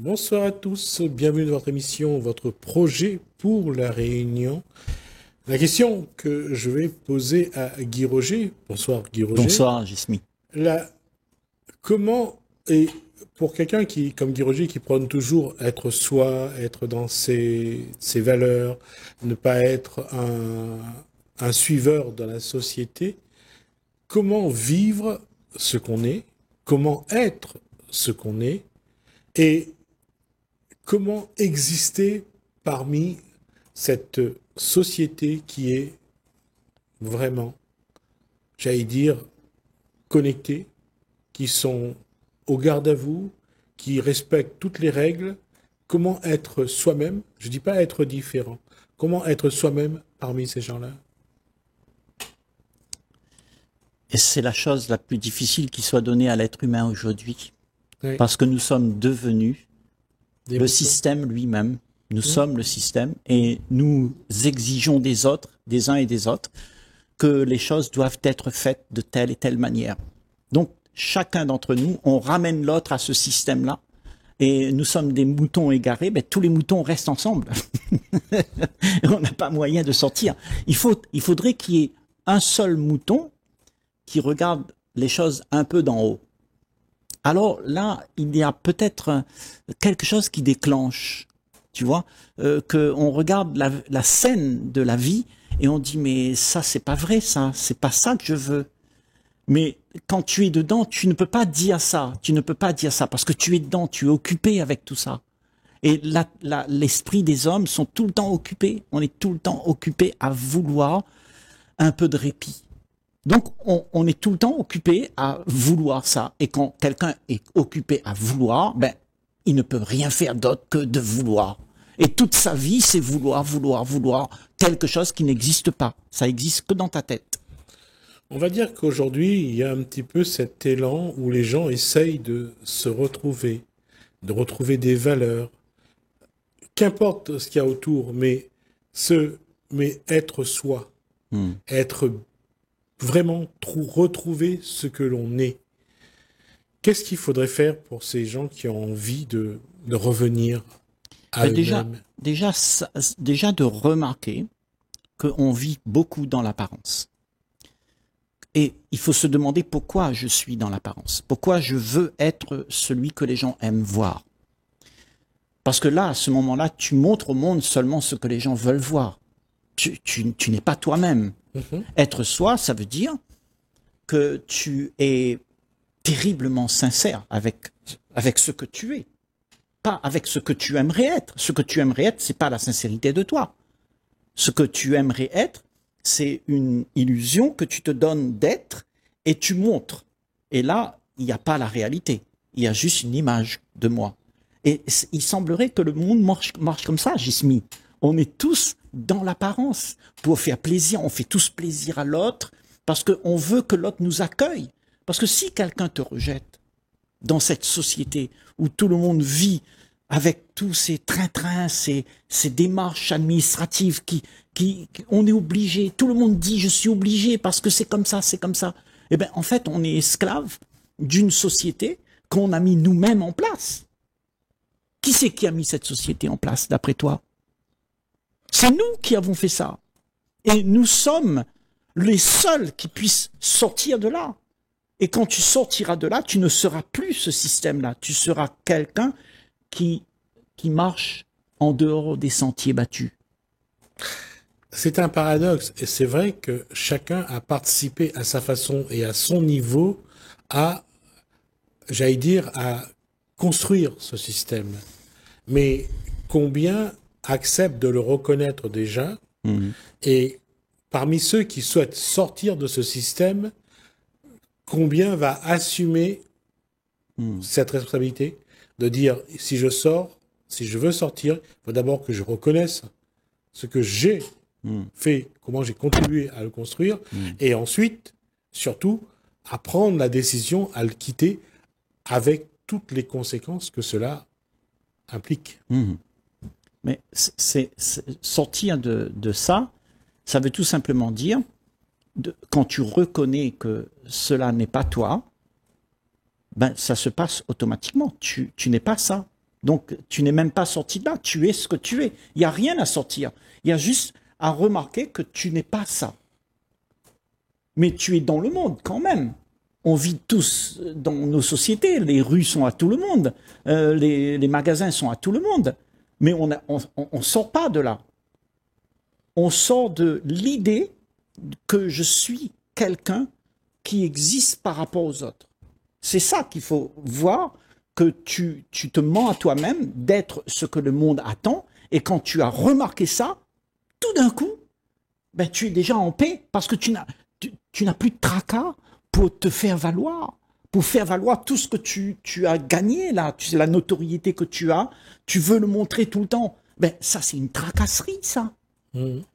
Bonsoir à tous, bienvenue dans votre émission, votre projet pour la Réunion. La question que je vais poser à Guy Roger, bonsoir Guy Roger, Bonsoir, Gismi. la, comment, et pour quelqu'un qui, comme Guy Roger, qui prône toujours être soi, être dans ses valeurs, ne pas être un suiveur dans la société, comment vivre ce qu'on est, comment être ce qu'on est, et comment exister parmi cette société qui est vraiment, j'allais dire, connectée, qui sont au garde à vous, qui respectent toutes les règles. Comment être soi-même, je ne dis pas être différent, comment être soi-même parmi ces gens-là? Et c'est la chose la plus difficile qui soit donnée à l'être humain aujourd'hui, Oui, parce que nous sommes devenus des le moutons. système lui-même. Nous Hmm. sommes le système et nous exigeons des autres, des uns et des autres, que les choses doivent être faites de telle et telle manière. Donc, chacun d'entre nous, on ramène l'autre à ce système-là. Et nous sommes des moutons égarés, ben, tous les moutons restent ensemble. On n'a pas moyen de sortir. Il faudrait qu'il y ait un seul mouton qui regarde les choses un peu d'en haut. Alors là, il y a peut-être quelque chose qui déclenche, tu vois, qu'on regarde la scène de la vie et on dit mais ça c'est pas vrai, ça, c'est pas ça que je veux. Mais quand tu es dedans, tu ne peux pas dire ça, tu ne peux pas dire ça parce que tu es dedans, tu es occupé avec tout ça. Et l'esprit des hommes sont tout le temps occupés, on est tout le temps occupé à vouloir un peu de répit. Donc, on est tout le temps occupé à vouloir ça. Et quand quelqu'un est occupé à vouloir, ben, il ne peut rien faire d'autre que de vouloir. Et toute sa vie, c'est vouloir, vouloir, vouloir quelque chose qui n'existe pas. Ça existe que dans ta tête. On va dire qu'aujourd'hui, il y a un petit peu cet élan où les gens essayent de se retrouver, de retrouver des valeurs, qu'importe ce qu'il y a autour, mais être soi, Hmm. être vraiment retrouver ce que l'on est. Qu'est-ce qu'il faudrait faire pour ces gens qui ont envie de revenir à Ben déjà, eux-mêmes? déjà, déjà de remarquer qu'on vit beaucoup dans l'apparence. Et il faut se demander pourquoi je suis dans l'apparence. Pourquoi je veux être celui que les gens aiment voir. Parce que là, à ce moment-là, tu montres au monde seulement ce que les gens veulent voir. Tu n'es pas toi-même. Mhm. Être soi, ça veut dire que tu es terriblement sincère avec ce que tu es. Pas avec ce que tu aimerais être. Ce que tu aimerais être, c'est pas la sincérité de toi. Ce que tu aimerais être, c'est une illusion que tu te donnes d'être et tu montres. Et là, il n'y a pas la réalité. Il y a juste une image de moi. Et il semblerait que le monde marche comme ça, Gismi. On est tous dans l'apparence. Pour faire plaisir, on fait tous plaisir à l'autre parce qu'on veut que l'autre nous accueille. Parce que si quelqu'un te rejette dans cette société où tout le monde vit avec tous ces trains-trains, ces démarches administratives on est obligé, tout le monde dit je suis obligé parce que c'est comme ça, c'est comme ça. Eh bien, en fait, on est esclave d'une société qu'on a mis nous-mêmes en place. Qui c'est qui a mis cette société en place, d'après toi? C'est nous qui avons fait ça. Et nous sommes les seuls qui puissent sortir de là. Et quand tu sortiras de là, tu ne seras plus ce système-là. Tu seras quelqu'un qui, qui marche en dehors des sentiers battus. C'est un paradoxe, et c'est vrai que chacun a participé à sa façon et à son niveau à, j'allais dire, à construire ce système. Mais combien acceptent de le reconnaître déjà? Mhm. Et parmi ceux qui souhaitent sortir de ce système, combien va assumer Mhm. cette responsabilité de dire si je sors, si je veux sortir, il faut d'abord que je reconnaisse ce que j'ai Mhm. fait, comment j'ai contribué à le construire, Mhm. et ensuite, surtout, à prendre la décision à le quitter avec toutes les conséquences que cela implique. Mhm. Mais sortir de ça, ça veut tout simplement dire, quand tu reconnais que cela n'est pas toi, ben ça se passe automatiquement. Tu n'es pas ça. Donc, tu n'es même pas sorti de là. Tu es ce que tu es. Il n'y a rien à sortir. Il y a juste à remarquer que tu n'es pas ça. Mais tu es dans le monde quand même. On vit tous dans nos sociétés. Les rues sont à tout le monde. Les magasins sont à tout le monde. Mais on ne sort pas de là. On sort de l'idée que je suis quelqu'un qui existe par rapport aux autres. C'est ça qu'il faut voir, que tu te mens à toi-même d'être ce que le monde attend. Et quand tu as remarqué ça, tout d'un coup, ben, tu es déjà en paix parce que tu n'as plus de tracas pour te faire valoir, pour faire valoir tout ce que tu as gagné là, la notoriété que tu veux le montrer tout le temps. Ben, ça, c'est une tracasserie, ça.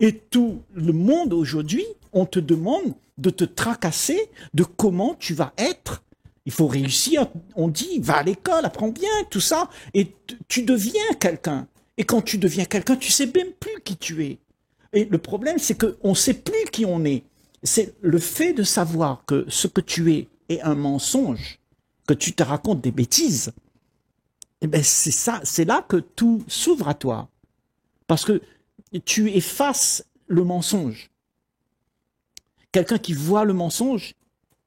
Et tout le monde aujourd'hui, on te demande de te tracasser de comment tu vas être. Il faut réussir, on dit, va à l'école, apprends bien, tout ça, et tu deviens quelqu'un. Et quand tu deviens quelqu'un, tu sais même plus qui tu es. Et le problème, c'est qu'on ne sait plus qui on est. C'est le fait de savoir que ce que tu es est un mensonge, que tu te racontes des bêtises. Et ben c'est ça, c'est là que tout s'ouvre à toi. Parce que tu effaces le mensonge. Quelqu'un qui voit le mensonge,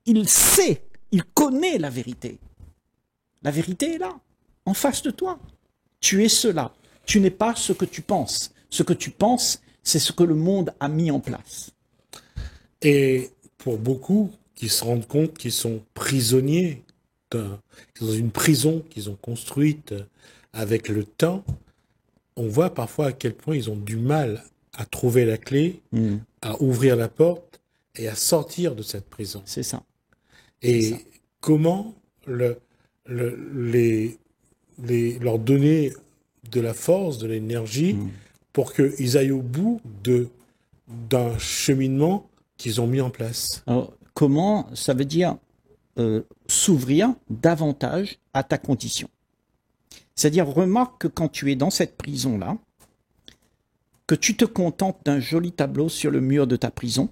il sait, il connaît la vérité. La vérité est là, en face de toi. Tu es cela. Tu n'es pas ce que tu penses. Ce que tu penses, c'est ce que le monde a mis en place. Et pour beaucoup qui se rendent compte qu'ils sont prisonniers, dans une prison qu'ils ont construite avec le temps, on voit parfois à quel point ils ont du mal à trouver la clé, à ouvrir la porte et à sortir de cette prison. C'est ça. Et comment leur donner de la force, de l'énergie pour qu'ils aillent au bout d'un cheminement qu'ils ont mis en place. Alors, comment, ça veut dire s'ouvrir davantage à ta condition. C'est-à-dire, remarque que quand tu es dans cette prison-là, que tu te contentes d'un joli tableau sur le mur de ta prison,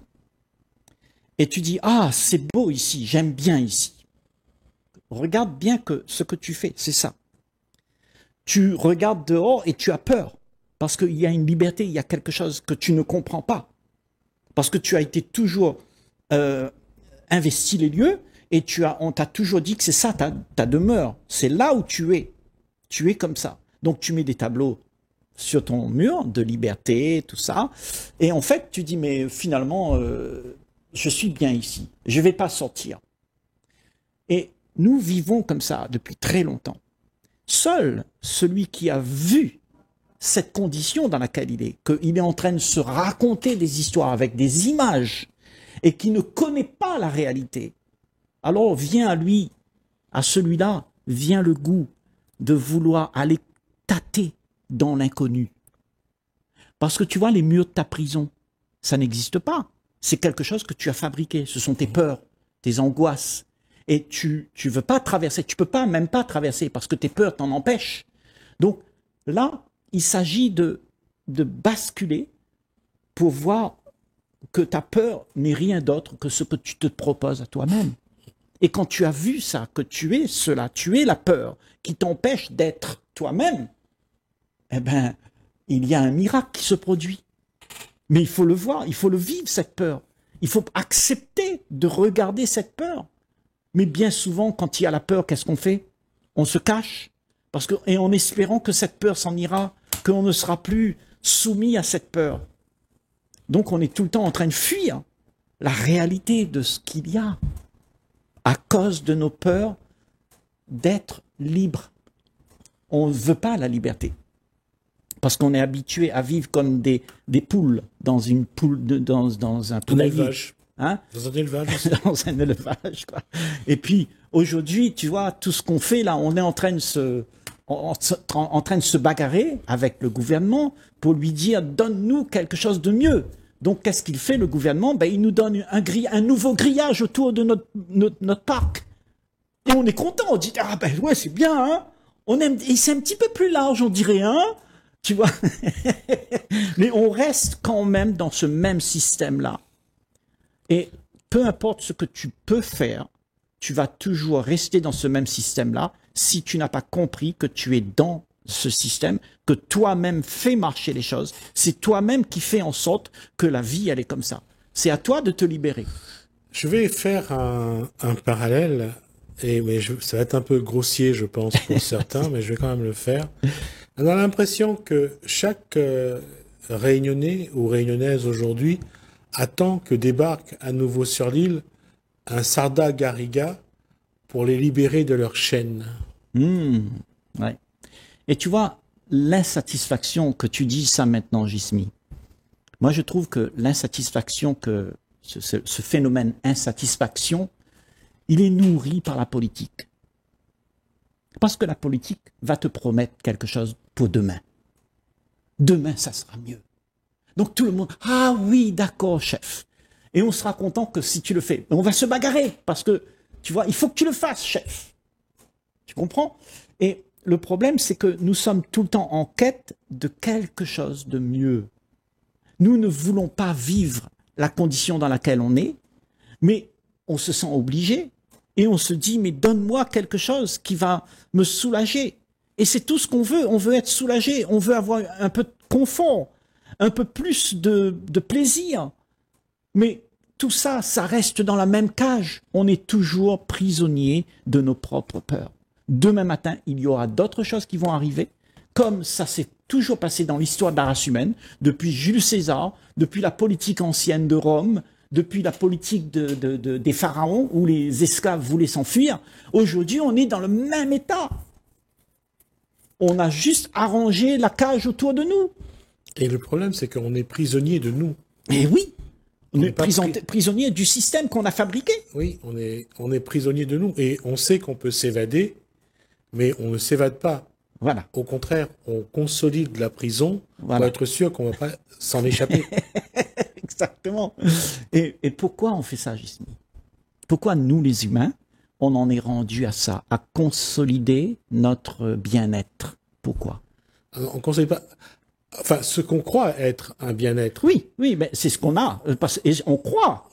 et tu dis, ah, c'est beau ici, j'aime bien ici. Regarde bien que ce que tu fais, c'est ça. Tu regardes dehors et tu as peur, parce qu'il y a une liberté, il y a quelque chose que tu ne comprends pas. Parce que tu as été toujours investi les lieux, et on t'a toujours dit que c'est ça ta demeure, c'est là où tu es. Tu es comme ça. Donc tu mets des tableaux sur ton mur de liberté, tout ça, et en fait tu dis, mais finalement, je suis bien ici, je ne vais pas sortir. Et nous vivons comme ça depuis très longtemps. Seul celui qui a vu cette condition dans laquelle il est, qu'il est en train de se raconter des histoires avec des images et qui ne connaît pas la réalité, alors vient à lui, à celui-là, vient le goût de vouloir aller tâter dans l'inconnu. Parce que tu vois, les murs de ta prison, ça n'existe pas. C'est quelque chose que tu as fabriqué. Ce sont tes peurs, tes angoisses. Et tu veux pas traverser, tu peux pas, même pas traverser, parce que tes peurs t'en empêchent. Donc là, il s'agit de basculer pour voir que ta peur n'est rien d'autre que ce que tu te proposes à toi-même. Et quand tu as vu ça, que tu es cela, tu es la peur qui t'empêche d'être toi-même, eh bien, il y a un miracle qui se produit. Mais il faut le voir, il faut le vivre, cette peur. Il faut accepter de regarder cette peur. Mais bien souvent, quand il y a la peur, qu'est-ce qu'on fait? On se cache, et en espérant que cette peur s'en ira, qu'on ne sera plus soumis à cette peur. Donc on est tout le temps en train de fuir la réalité de ce qu'il y a, à cause de nos peurs d'être libre. On ne veut pas la liberté. Parce qu'on est habitué à vivre comme des poules dans un poulailler. Hein? Dans un élevage. Dans un élevage, quoi. Et puis, aujourd'hui, tu vois, tout ce qu'on fait là, on est en train de se bagarrer avec le gouvernement pour lui dire, donne-nous quelque chose de mieux. Donc, qu'est-ce qu'il fait, le gouvernement? Ben, il nous donne un nouveau grillage autour de notre parc. Et on est content, on dit, ah ben ouais, c'est bien, hein. Et c'est un petit peu plus large, on dirait, hein. Tu vois. Mais on reste quand même dans ce même système-là. Et peu importe ce que tu peux faire, tu vas toujours rester dans ce même système-là si tu n'as pas compris que tu es dans ce système, que toi-même fais marcher les choses. C'est toi-même qui fais en sorte que la vie, elle est comme ça. C'est à toi de te libérer. Je vais faire un parallèle, ça va être un peu grossier, je pense, pour certains, mais je vais quand même le faire. On a l'impression que chaque Réunionnais ou Réunionnaise aujourd'hui attend que débarque à nouveau sur l'île un Sarda Garriga pour les libérer de leur chaîne. Ouais. Et tu vois, l'insatisfaction que tu dis ça maintenant, Gismi, moi je trouve que l'insatisfaction, que ce phénomène insatisfaction, il est nourri par la politique. Parce que la politique va te promettre quelque chose pour demain. Demain, ça sera mieux. Donc tout le monde, ah oui, d'accord, chef. Et on sera content que si tu le fais. On va se bagarrer parce que, tu vois, il faut que tu le fasses, chef. Tu comprends? Et le problème, c'est que nous sommes tout le temps en quête de quelque chose de mieux. Nous ne voulons pas vivre la condition dans laquelle on est, mais on se sent obligé et on se dit, mais donne-moi quelque chose qui va me soulager. Et c'est tout ce qu'on veut. On veut être soulagé, on veut avoir un peu de confort, un peu plus de plaisir. Mais tout ça, ça reste dans la même cage. On est toujours prisonnier de nos propres peurs. Demain matin, il y aura d'autres choses qui vont arriver, comme ça s'est toujours passé dans l'histoire de la race humaine, depuis Jules César, depuis la politique ancienne de Rome, depuis la politique des pharaons, où les esclaves voulaient s'enfuir. Aujourd'hui, on est dans le même état. On a juste arrangé la cage autour de nous. Et le problème, c'est qu'on est prisonnier de nous. Et oui, on est prisonnier du système qu'on a fabriqué. Oui, on est prisonnier de nous. Et on sait qu'on peut s'évader, mais on ne s'évade pas. Voilà. Au contraire, on consolide la prison pour être sûr qu'on ne va pas s'en échapper. Exactement. Et pourquoi on fait ça, Gismi? Pourquoi nous, les humains, on en est rendu à ça, à consolider notre bien-être? Pourquoi? On ne consolide pas... Enfin, ce qu'on croit être un bien-être. Oui, mais c'est ce qu'on a. Et on croit.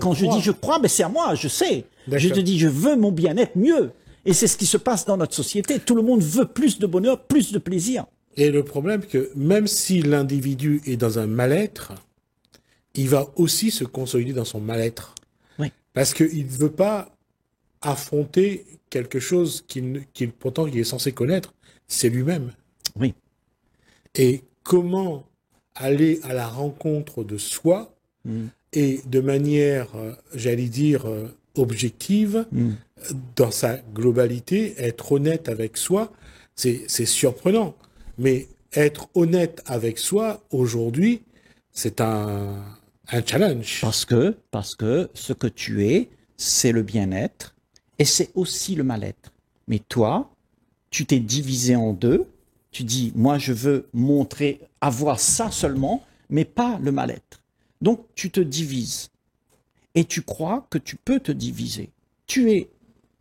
Quand je dis je crois, c'est à moi, je sais. Je te dis, je veux mon bien-être mieux. Et c'est ce qui se passe dans notre société. Tout le monde veut plus de bonheur, plus de plaisir. Et le problème, c'est que même si l'individu est dans un mal-être, il va aussi se consolider dans son mal-être. Oui. Parce qu'il ne veut pas affronter quelque chose pourtant il est censé connaître, c'est lui-même. Oui. Et comment aller à la rencontre de soi et de manière, j'allais dire, objective, dans sa globalité, être honnête avec soi, c'est surprenant. Mais être honnête avec soi, aujourd'hui, c'est un challenge. Parce que ce que tu es, c'est le bien-être et c'est aussi le mal-être. Mais toi, tu t'es divisé en deux. Tu dis, moi, je veux montrer, avoir ça seulement, mais pas le mal-être. Donc, tu te divises. Et tu crois que tu peux te diviser. Tu es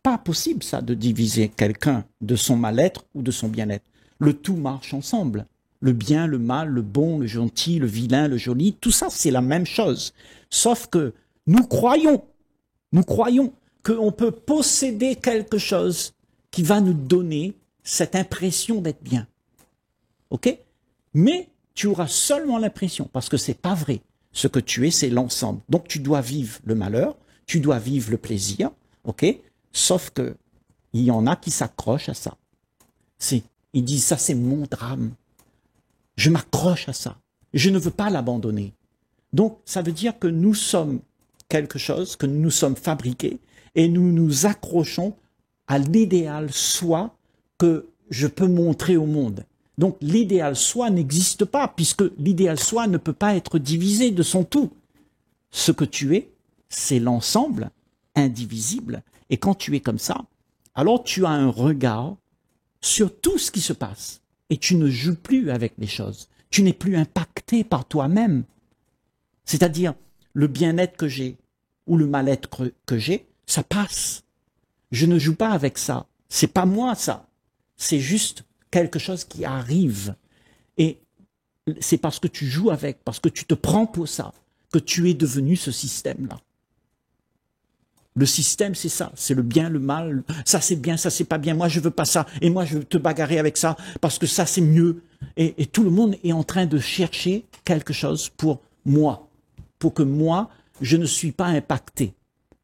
pas possible, ça, de diviser quelqu'un de son mal-être ou de son bien-être. Le tout marche ensemble. Le bien, le mal, le bon, le gentil, le vilain, le joli, tout ça, c'est la même chose. Sauf que nous croyons qu'on peut posséder quelque chose qui va nous donner cette impression d'être bien. Ok? Mais tu auras seulement l'impression, parce que c'est pas vrai. Ce que tu es, c'est l'ensemble. Donc tu dois vivre le malheur, tu dois vivre le plaisir, ok? Sauf que il y en a qui s'accrochent à ça. Ils disent ça, c'est mon drame. Je m'accroche à ça. Je ne veux pas l'abandonner. Donc ça veut dire que nous sommes quelque chose, que nous sommes fabriqués, et nous nous accrochons à l'idéal soi que je peux montrer au monde. Donc l'idéal soi n'existe pas, puisque l'idéal soi ne peut pas être divisé de son tout. Ce que tu es, c'est l'ensemble indivisible. Et quand tu es comme ça, alors tu as un regard sur tout ce qui se passe. Et tu ne joues plus avec les choses. Tu n'es plus impacté par toi-même. C'est-à-dire, le bien-être que j'ai ou le mal-être que j'ai, ça passe. Je ne joue pas avec ça. C'est pas moi, ça. C'est juste quelque chose qui arrive. Et c'est parce que tu joues avec, parce que tu te prends pour ça, que tu es devenu ce système-là. Le système, c'est ça. C'est le bien, le mal. Ça, c'est bien, ça, c'est pas bien. Moi, je veux pas ça. Et moi, je veux te bagarrer avec ça parce que ça, c'est mieux. Et tout le monde est en train de chercher quelque chose pour moi. Pour que moi, je ne suis pas impacté.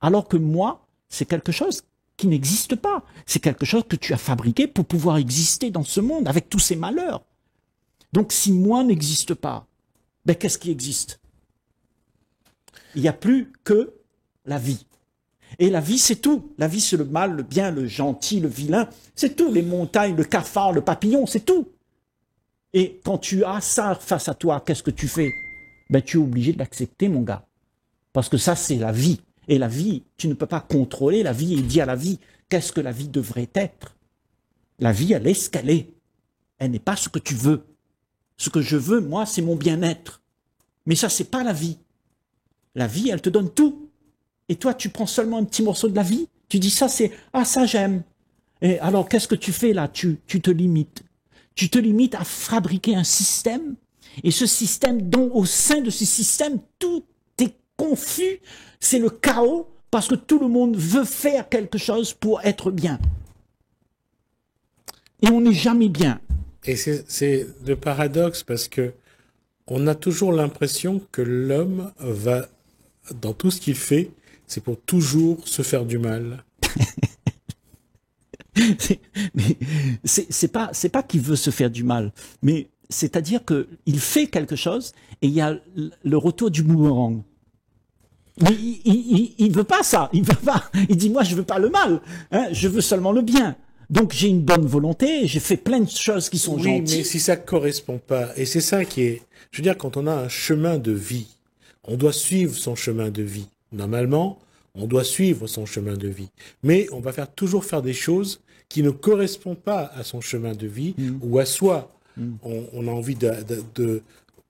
Alors que moi, c'est quelque chose qui n'existe pas. C'est quelque chose que tu as fabriqué pour pouvoir exister dans ce monde avec tous ces malheurs. Donc, si moi n'existe pas, ben, qu'est-ce qui existe? Il n'y a plus que la vie. Et la vie, c'est tout. La vie, c'est le mal, le bien, le gentil, le vilain. C'est tout. Les montagnes, le cafard, le papillon, c'est tout. Et quand tu as ça face à toi, qu'est-ce que tu fais? Ben, tu es obligé de l'accepter, mon gars. Parce que ça, c'est la vie. Et la vie, tu ne peux pas contrôler la vie et dire à la vie, qu'est-ce que la vie devrait être? La vie, elle est ce qu'elle est. Elle n'est pas ce que tu veux. Ce que je veux, moi, c'est mon bien-être. Mais ça, c'est pas la vie. La vie, elle te donne tout. Et toi, tu prends seulement un petit morceau de la vie. Tu dis, ça, c'est, ah, ça, j'aime. Et alors, qu'est-ce que tu fais là? Tu te limites. Tu te limites à fabriquer un système. Et ce système, dont au sein de ce système, tout est confus. C'est le chaos parce que tout le monde veut faire quelque chose pour être bien. Et on n'est jamais bien. Et c'est le paradoxe parce que on a toujours l'impression que l'homme va, dans tout ce qu'il fait, c'est pour toujours se faire du mal. C'est pas qu'il veut se faire du mal, mais c'est-à-dire que il fait quelque chose et il y a le retour du boomerang. Mais il veut pas ça, il veut pas. Il dit moi je veux pas le mal, hein, je veux seulement le bien. Donc j'ai une bonne volonté, j'ai fait plein de choses qui sont gentilles. Oui, mais si ça correspond pas, et c'est ça qui est, je veux dire, quand on a un chemin de vie, on doit suivre son chemin de vie. Normalement, on doit suivre son chemin de vie. Mais on va toujours faire des choses qui ne correspondent pas à son chemin de vie ou à soi. On a envie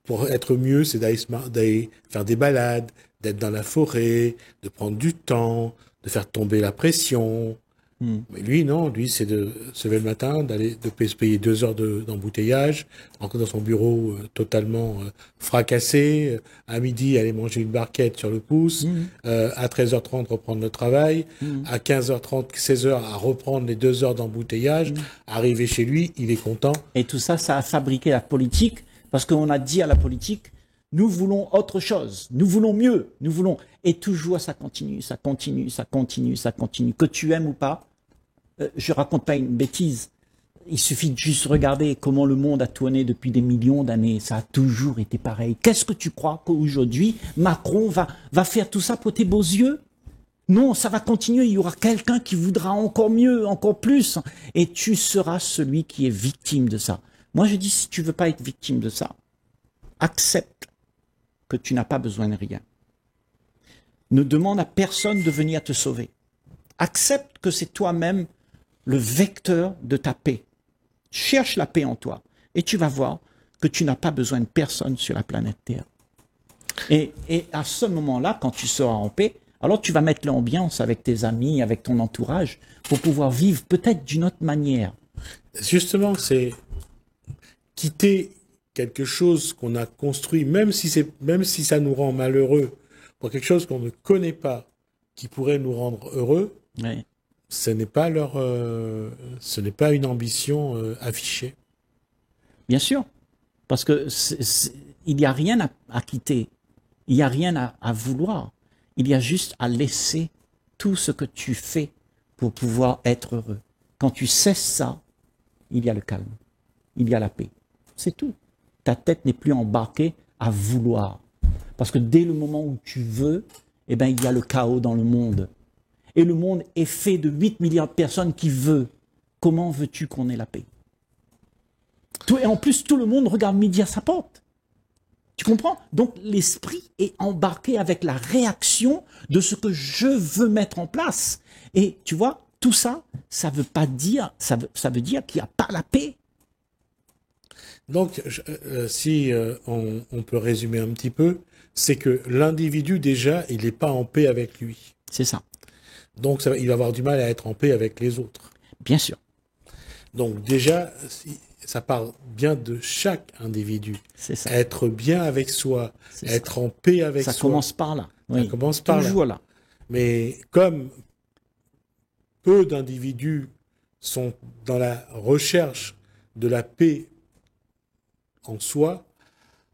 pour être mieux, c'est d'aller faire des balades, d'être dans la forêt, de prendre du temps, de faire tomber la pression. Mais lui, non, lui, c'est de se lever le matin, de se payer 2 heures d'embouteillage, rentrer dans son bureau totalement fracassé, à midi, aller manger une barquette sur le pouce, à 13h30, reprendre le travail, à 15h30, 16h, à reprendre les 2 heures d'embouteillage, arriver chez lui, il est content. Et tout ça, ça a fabriqué la politique, parce qu'on a dit à la politique, nous voulons autre chose, nous voulons mieux, nous voulons... Et toujours, ça continue, ça continue, ça continue, ça continue. Que tu aimes ou pas, je raconte pas une bêtise. Il suffit de juste regarder comment le monde a tourné depuis des millions d'années. Ça a toujours été pareil. Qu'est-ce que tu crois qu'aujourd'hui, Macron va faire tout ça pour tes beaux yeux? Non, ça va continuer. Il y aura quelqu'un qui voudra encore mieux, encore plus. Et tu seras celui qui est victime de ça. Moi, je dis, si tu veux pas être victime de ça, accepte que tu n'as pas besoin de rien. Ne demande à personne de venir te sauver. Accepte que c'est toi-même le vecteur de ta paix. Cherche la paix en toi et tu vas voir que tu n'as pas besoin de personne sur la planète Terre. Et à ce moment-là, quand tu seras en paix, alors tu vas mettre l'ambiance avec tes amis, avec ton entourage, pour pouvoir vivre peut-être d'une autre manière. Justement, c'est quitter quelque chose qu'on a construit, même si ça nous rend malheureux, pour quelque chose qu'on ne connaît pas, qui pourrait nous rendre heureux, Oui. ce n'est pas une ambition affichée. Bien sûr, parce que il n'y a rien à quitter, il n'y a rien à vouloir, il y a juste à laisser tout ce que tu fais pour pouvoir être heureux. Quand tu cesses ça, il y a le calme, il y a la paix, c'est tout. Ta tête n'est plus embarquée à vouloir. Parce que dès le moment où tu veux, eh ben, il y a le chaos dans le monde. Et le monde est fait de 8 milliards de personnes qui veulent. Comment veux-tu qu'on ait la paix? Et en plus, tout le monde regarde midi à sa porte. Tu comprends? Donc, l'esprit est embarqué avec la réaction de ce que je veux mettre en place. Et tu vois, tout ça, ça veut pas dire, ça veut dire qu'il n'y a pas la paix. Donc, si on peut résumer un petit peu, c'est que l'individu, déjà, il n'est pas en paix avec lui. C'est ça. Donc, il va avoir du mal à être en paix avec les autres. Bien sûr. Donc, déjà, ça part bien de chaque individu. C'est ça. Être bien avec soi, être ça. en paix avec soi. Ça commence par là. Oui. Ça commence par toujours là. Mais comme peu d'individus sont dans la recherche de la paix en soi,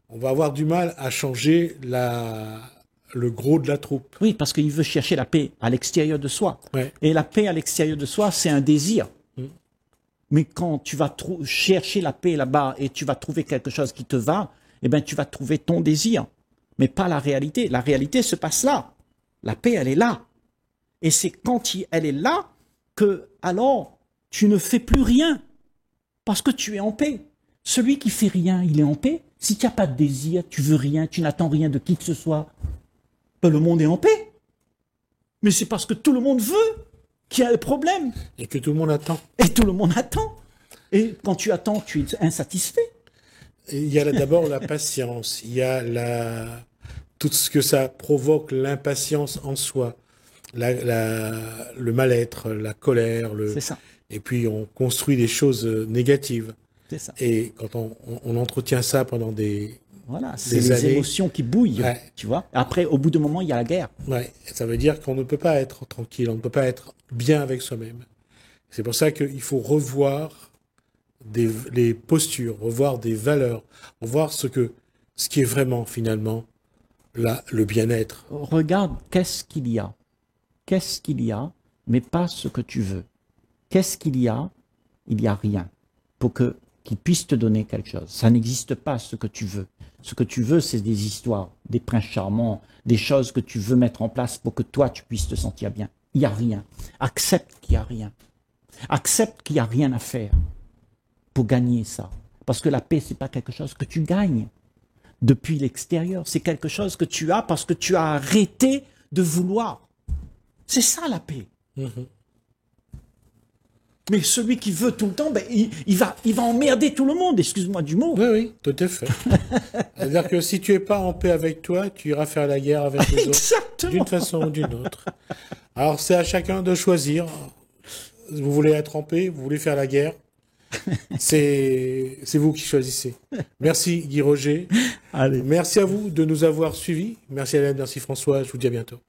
on va avoir du mal à changer le gros de la troupe. Oui, parce qu'il veut chercher la paix à l'extérieur de soi. Ouais. Et la paix à l'extérieur de soi, c'est un désir. Mais quand tu vas chercher la paix là-bas et tu vas trouver quelque chose qui te va, eh ben tu vas trouver ton désir, mais pas la réalité. La réalité se passe là. La paix, elle est là. Et c'est quand elle est là que, alors, tu ne fais plus rien. Parce que tu es en paix. Celui qui fait rien, il est en paix. Si tu n'as pas de désir, tu veux rien, tu n'attends rien de qui que ce soit, ben le monde est en paix. Mais c'est parce que tout le monde veut qu'il y a un problème. Et que tout le monde attend. Et tout le monde attend. Et quand tu attends, tu es insatisfait. Et il y a d'abord la patience, il y a tout ce que ça provoque, l'impatience en soi, le mal-être, la colère, C'est ça. et puis on construit des choses négatives. C'est ça. Et quand on entretient ça pendant des Voilà, c'est les années, émotions qui bouillent, ouais. tu vois. Après, au bout d'un moment, il y a la guerre. Ouais, ça veut dire qu'on ne peut pas être tranquille, on ne peut pas être bien avec soi-même. C'est pour ça qu'il faut revoir les postures, revoir des valeurs, revoir ce qui est vraiment finalement le bien-être. Regarde, qu'est-ce qu'il y a? Qu'est-ce qu'il y a, mais pas ce que tu veux. Qu'est-ce qu'il y a? Il n'y a rien. Pour qu'il puisse te donner quelque chose. Ça n'existe pas ce que tu veux. Ce que tu veux, c'est des histoires, des princes charmants, des choses que tu veux mettre en place pour que toi, tu puisses te sentir bien. Il n'y a rien. Accepte qu'il n'y a rien. Accepte qu'il n'y a rien à faire pour gagner ça. Parce que la paix, c'est pas quelque chose que tu gagnes depuis l'extérieur. C'est quelque chose que tu as parce que tu as arrêté de vouloir. C'est ça la paix. Mais celui qui veut tout le temps, ben, il va emmerder tout le monde, excuse-moi du mot. Oui, oui, tout à fait. C'est-à-dire que si tu es pas en paix avec toi, tu iras faire la guerre avec les autres, Exactement. d'une façon ou d'une autre. Alors c'est à chacun de choisir. Vous voulez être en paix, vous voulez faire la guerre. C'est vous qui choisissez. Merci Guy Roger. Allez. Merci à vous de nous avoir suivis. Merci Hélène, merci François. Je vous dis à bientôt.